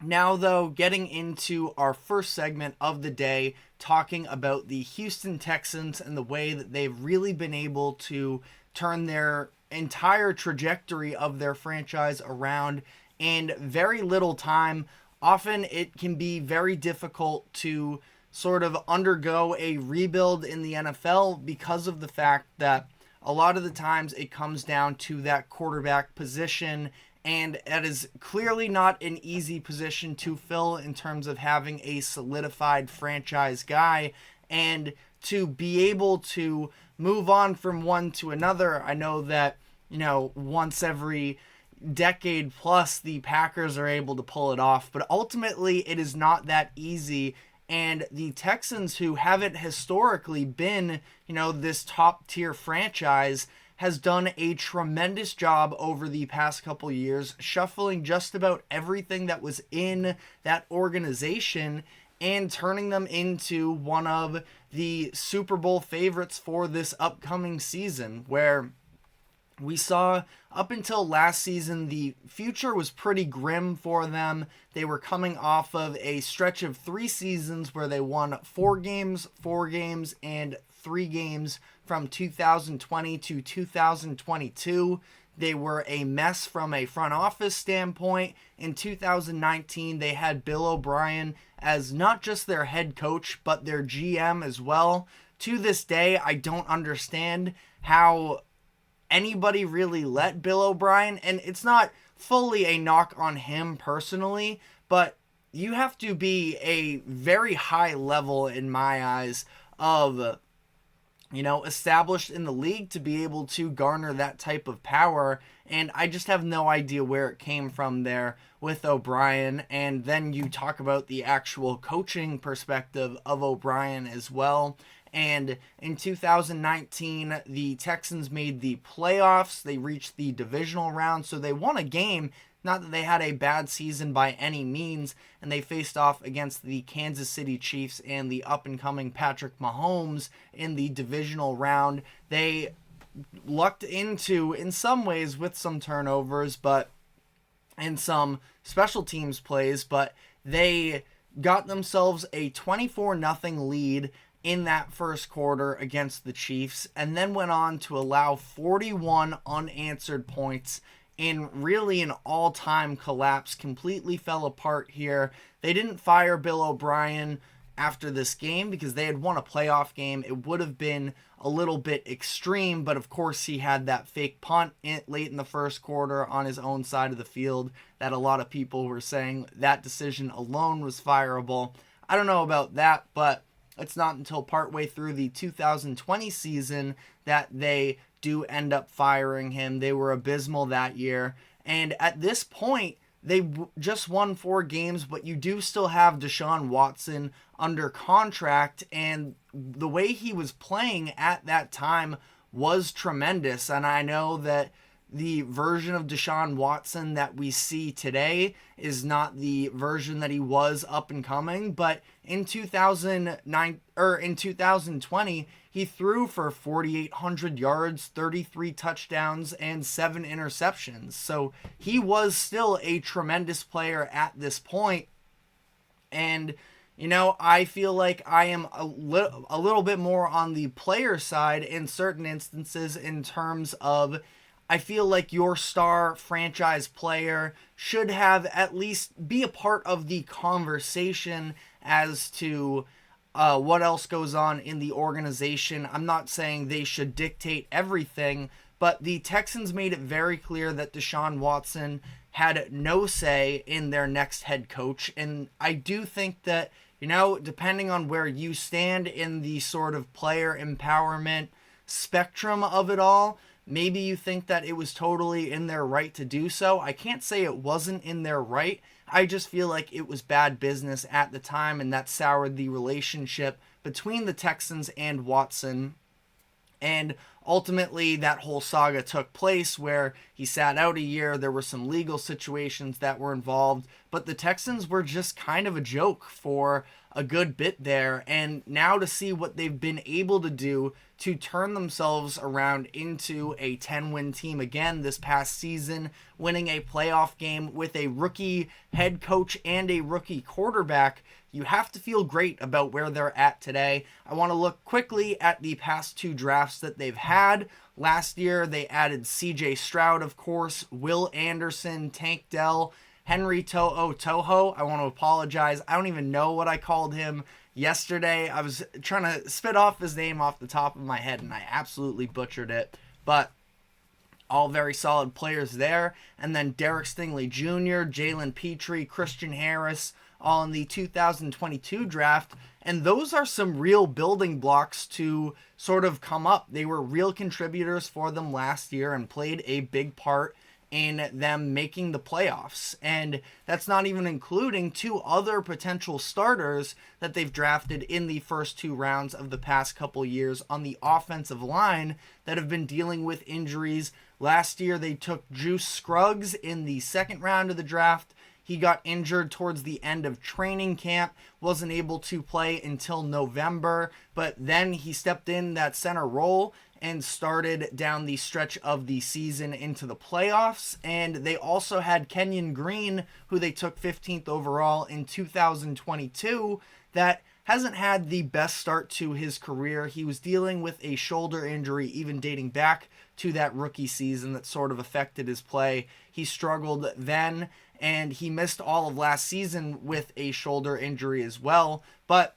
Now, though, getting into our first segment of the day, talking about the Houston Texans and the way that they've really been able to turn their entire trajectory of their franchise around in very little time. Often it can be very difficult to sort of undergo a rebuild in the NFL because of the fact that a lot of the times it comes down to that quarterback position, and that is clearly not an easy position to fill in terms of having a solidified franchise guy. And to be able to move on from one to another, I know that, once every decade plus the Packers are able to pull it off, but ultimately it is not that easy. And the Texans, who haven't historically been, this top tier franchise, has done a tremendous job over the past couple years, shuffling just about everything that was in that organization and turning them into one of the Super Bowl favorites for this upcoming season, where we saw up until last season, the future was pretty grim for them. They were coming off of a stretch of 3 seasons where they won 4 games, and 3 games from 2020 to 2022. They were a mess from a front office standpoint. In 2019, they had Bill O'Brien as not just their head coach, but their GM as well. To this day, I don't understand how anybody really let Bill O'Brien, and it's not fully a knock on him personally, but you have to be a very high level in my eyes of established in the league to be able to garner that type of power. And I just have no idea where it came from there with O'Brien. And then you talk about the actual coaching perspective of O'Brien as well. And in 2019, the Texans made the playoffs. They reached the divisional round, so they won a game. Not that they had a bad season by any means, and they faced off against the Kansas City Chiefs and the up-and-coming Patrick Mahomes in the divisional round. They lucked into, in some ways, with some turnovers, but and some special teams plays, but they got themselves a 24-0 lead in that first quarter against the Chiefs, and then went on to allow 41 unanswered points in really an all-time collapse. Completely fell apart here. They didn't fire Bill O'Brien after this game because they had won a playoff game. It would have been a little bit extreme, but of course he had that fake punt late in the first quarter on his own side of the field that a lot of people were saying that decision alone was fireable. I don't know about that, but it's not until partway through the 2020 season that they do end up firing him. They were abysmal that year. And at this point, they just won 4 games, but you do still have Deshaun Watson under contract. And the way he was playing at that time was tremendous. And I know that the version of Deshaun Watson that we see today is not the version that he was up and coming, but in 2020, he threw for 4,800 yards, 33 touchdowns, and 7 interceptions. So he was still a tremendous player at this point. And I feel like I am a little bit more on the player side in certain instances, in terms of I feel like your star franchise player should have at least be a part of the conversation as to what else goes on in the organization. I'm not saying they should dictate everything, but the Texans made it very clear that Deshaun Watson had no say in their next head coach. And I do think that, depending on where you stand in the sort of player empowerment spectrum of it all, maybe you think that it was totally in their right to do so. I can't say it wasn't in their right. I just feel like it was bad business at the time, and that soured the relationship between the Texans and Watson. And ultimately, that whole saga took place where he sat out a year. There were some legal situations that were involved, but the Texans were just kind of a joke for a good bit there. And now to see what they've been able to do to turn themselves around into a 10-win team again this past season, winning a playoff game with a rookie head coach and a rookie quarterback. You have to feel great about where they're at today. I want to look quickly at the past 2 drafts that they've had. Last year, they added CJ Stroud, of course, Will Anderson, Tank Dell, Henry Toho. I want to apologize. I don't even know what I called him yesterday. I was trying to spit off his name off the top of my head, and I absolutely butchered it. But all very solid players there. And then Derek Stingley Jr., Jalen Petrie, Christian Harris, all in the 2022 draft. And those are some real building blocks to sort of come up. They were real contributors for them last year and played a big part in them making the playoffs. And that's not even including 2 other potential starters that they've drafted in the first 2 rounds of the past couple years on the offensive line that have been dealing with injuries. Last year, they took Juice Scruggs in the 2nd round of the draft. He got injured towards the end of training camp, wasn't able to play until November, but then he stepped in that center role and started down the stretch of the season into the playoffs. And they also had Kenyon Green, who they took 15th overall in 2022, that hasn't had the best start to his career. He was dealing with a shoulder injury even dating back to that rookie season that sort of affected his play. He struggled then, and he missed all of last season with a shoulder injury as well. But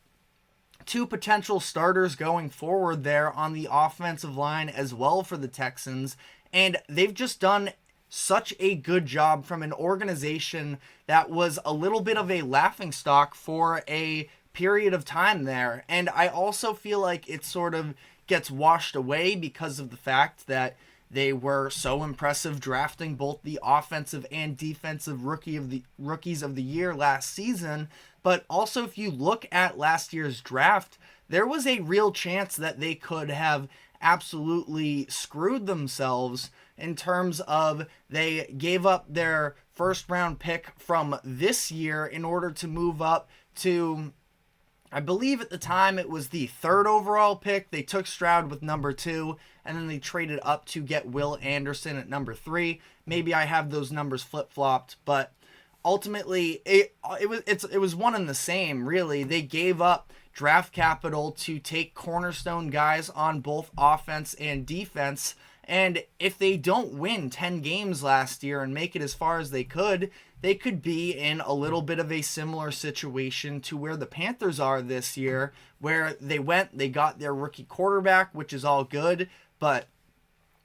2 potential starters going forward there on the offensive line as well for the Texans. And they've just done such a good job from an organization that was a little bit of a laughingstock for a period of time there. And I also feel like it sort of gets washed away because of the fact that they were so impressive drafting both the offensive and defensive rookies of the year last season. But also, if you look at last year's draft, there was a real chance that they could have absolutely screwed themselves in terms of they gave up their 1st round pick from this year in order to move up to, I believe at the time it was the 3rd overall pick. They took Stroud with number 2, and then they traded up to get Will Anderson at number 3. Maybe I have those numbers flip-flopped, but ultimately it was one and the same, really. They gave up draft capital to take cornerstone guys on both offense and defense. And if they don't win 10 games last year and make it as far as they could be in a little bit of a similar situation to where the Panthers are this year, where they got their rookie quarterback, which is all good, but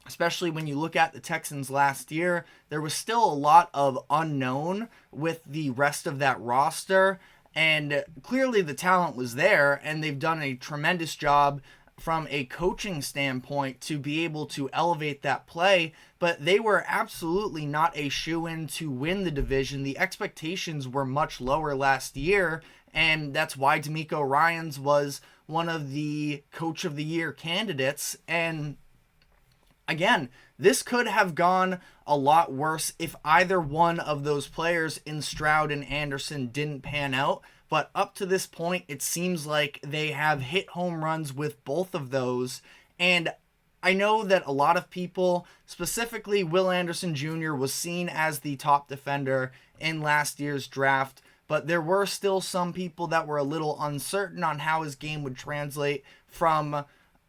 especially when you look at the Texans last year, there was still a lot of unknown with the rest of that roster, and clearly the talent was there, and they've done a tremendous job from a coaching standpoint to be able to elevate that play, but they were absolutely not a shoo-in to win the division. The expectations were much lower last year, and that's why Demeco Ryans was one of the Coach of the Year candidates. And again, this could have gone a lot worse if either one of those players in Stroud and Anderson didn't pan out. But up to this point, it seems like they have hit home runs with both of those. And I know that a lot of people, specifically Will Anderson Jr., was seen as the top defender in last year's draft. But there were still some people that were a little uncertain on how his game would translate from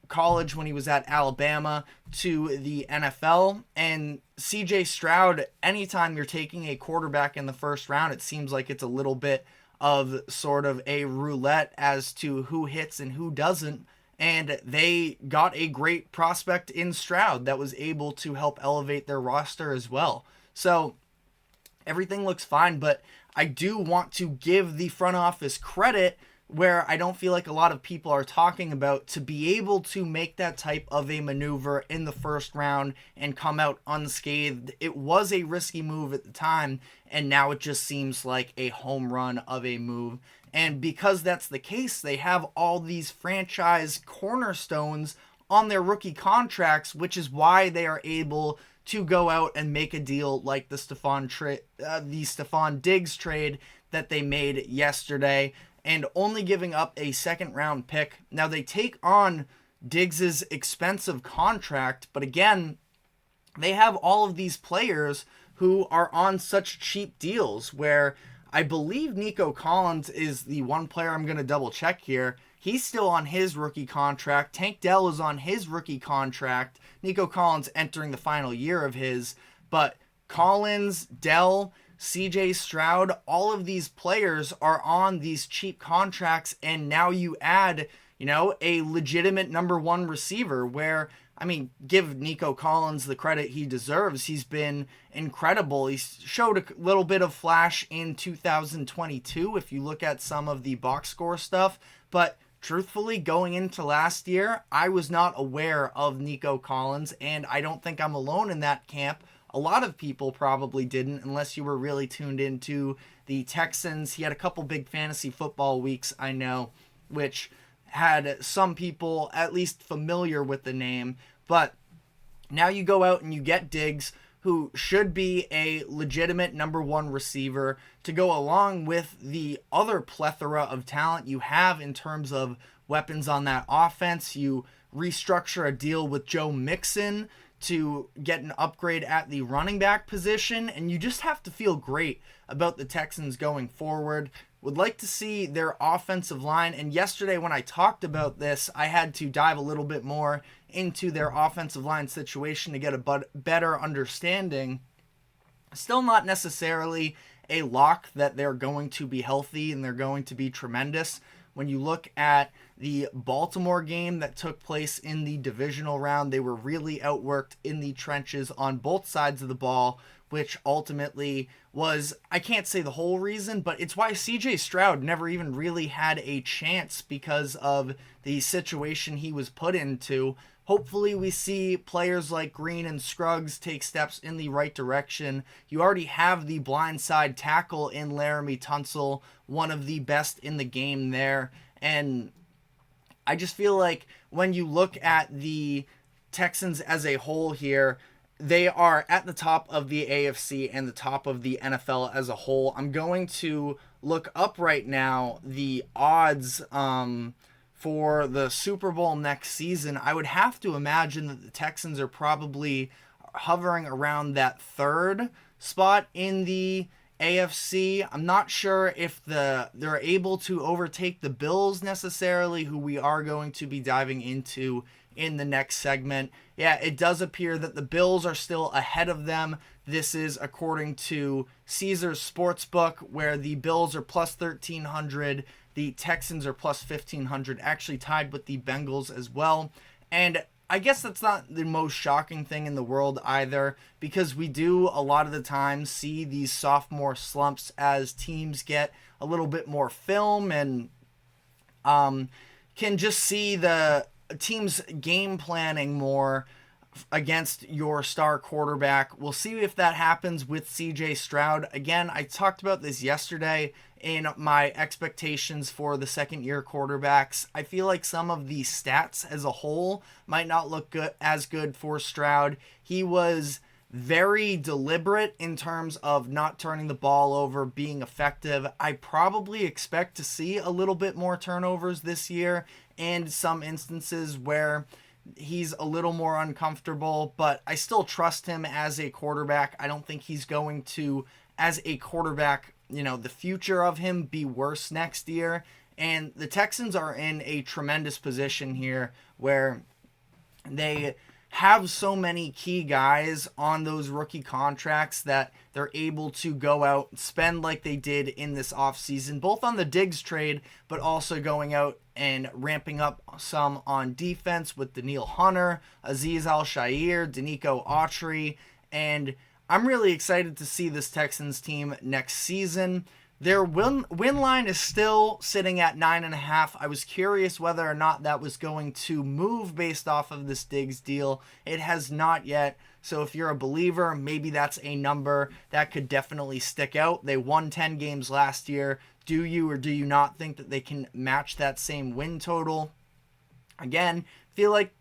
college when he was at Alabama to the NFL. And CJ Stroud, anytime you're taking a quarterback in the 1st round, it seems like it's a little bit of sort of a roulette as to who hits and who doesn't. And they got a great prospect in Stroud that was able to help elevate their roster as well. So everything looks fine, but I do want to give the front office credit where I don't feel like a lot of people are talking about, to be able to make that type of a maneuver in the 1st round and come out unscathed. It was a risky move at the time, and now it just seems like a home run of a move. And because that's the case, they have all these franchise cornerstones on their rookie contracts, which is why they are able to go out and make a deal like the Stefon Diggs trade that they made yesterday, and only giving up a 2nd round pick. Now they take on Diggs' expensive contract. But again, they have all of these players who are on such cheap deals, where I believe Nico Collins is the one player I'm going to double check here. He's still on his rookie contract. Tank Dell is on his rookie contract. Nico Collins entering the final year of his. But Collins, Dell, CJ Stroud, all of these players are on these cheap contracts. And now you add, a legitimate number one receiver where, give Nico Collins the credit he deserves. He's been incredible. He showed a little bit of flash in 2022 if you look at some of the box score stuff. But truthfully, going into last year, I was not aware of Nico Collins, and I don't think I'm alone in that camp. A lot of people probably didn't, unless you were really tuned into the Texans. He had a couple big fantasy football weeks, I know, which had some people at least familiar with the name. But now you go out and you get Diggs, who should be a legitimate number one receiver, to go along with the other plethora of talent you have in terms of weapons on that offense. You restructure a deal with Joe Mixon to get an upgrade at the running back position, and you just have to feel great about the Texans going forward. Would like to see their offensive line, and yesterday when I talked about this, I had to dive a little bit more into their offensive line situation to get a better understanding. Still not necessarily a lock that they're going to be healthy and they're going to be tremendous. When you look at the Baltimore game that took place in the divisional round, they were really outworked in the trenches on both sides of the ball, which ultimately was, I can't say the whole reason, but it's why CJ Stroud never even really had a chance because of the situation he was put into. Hopefully we see players like Green and Scruggs take steps in the right direction. You already have the blindside tackle in Laramie Tunsil, one of the best in the game there. And I just feel like when you look at the Texans as a whole here, they are at the top of the AFC and the top of the NFL as a whole. I'm going to look up right now the odds for the Super Bowl next season. I would have to imagine that the Texans are probably hovering around that third spot in the AFC. I'm not sure if they're able to overtake the Bills necessarily, who we are going to be diving into in the next segment. Yeah, it does appear that the Bills are still ahead of them. This is according to Caesars Sportsbook, where the Bills are plus 1,300. The Texans are plus 1,500, actually tied with the Bengals as well. And I guess that's not the most shocking thing in the world either, because we do a lot of the time see these sophomore slumps as teams get a little bit more film and can just see the team's game planning more against your star quarterback. We'll see if that happens with CJ Stroud. Again, I talked about this yesterday in my expectations for the second year quarterbacks. I feel like some of the stats as a whole might not look as good for Stroud. He was very deliberate in terms of not turning the ball over, being effective. I probably expect to see a little bit more turnovers this year and some instances where he's a little more uncomfortable, but I still trust him as a quarterback. I don't think he's going to, as a quarterback, the future of him be worse next year. And the Texans are in a tremendous position here where they have so many key guys on those rookie contracts that they're able to go out and spend like they did in this offseason, both on the Diggs trade, but also going out and ramping up some on defense with Daniil Hunter, Azeez Al-Shaair, Demeco Ryans, and I'm really excited to see this Texans team next season. Their win line is still sitting at 9.5. I was curious whether or not that was going to move based off of this Diggs deal. It has not yet. So if you're a believer, maybe that's a number that could definitely stick out. They won 10 games last year. Do you or do you not think that they can match that same win total? Again, feel like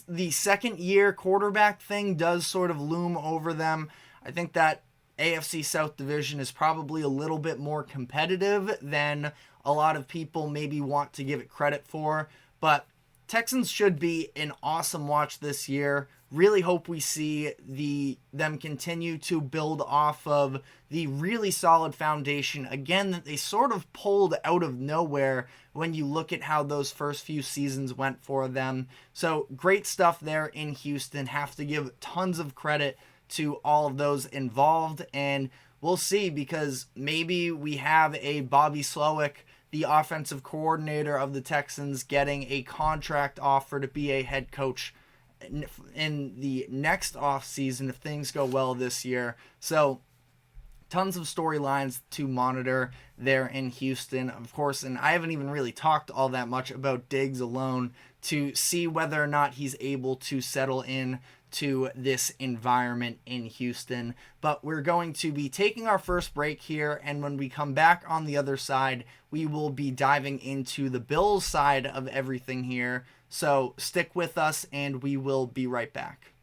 the second year quarterback thing does sort of loom over them. I think that AFC South division is probably a little bit more competitive than a lot of people maybe want to give it credit for. But Texans should be an awesome watch this year. Really hope we see them continue to build off of the really solid foundation, again, that they sort of pulled out of nowhere when you look at how those first few seasons went for them. So great stuff there in Houston. Have to give tons of credit to all of those involved, and we'll see, because maybe we have a Bobby Slowick, the offensive coordinator of the Texans, getting a contract offer to be a head coach in the next offseason if things go well this year. So tons of storylines to monitor there in Houston, of course, and I haven't even really talked all that much about Diggs alone to see whether or not he's able to settle in to this environment in Houston. But we're going to be taking our first break here, and when we come back on the other side, we will be diving into the Bills side of everything here. So stick with us, and we will be right back.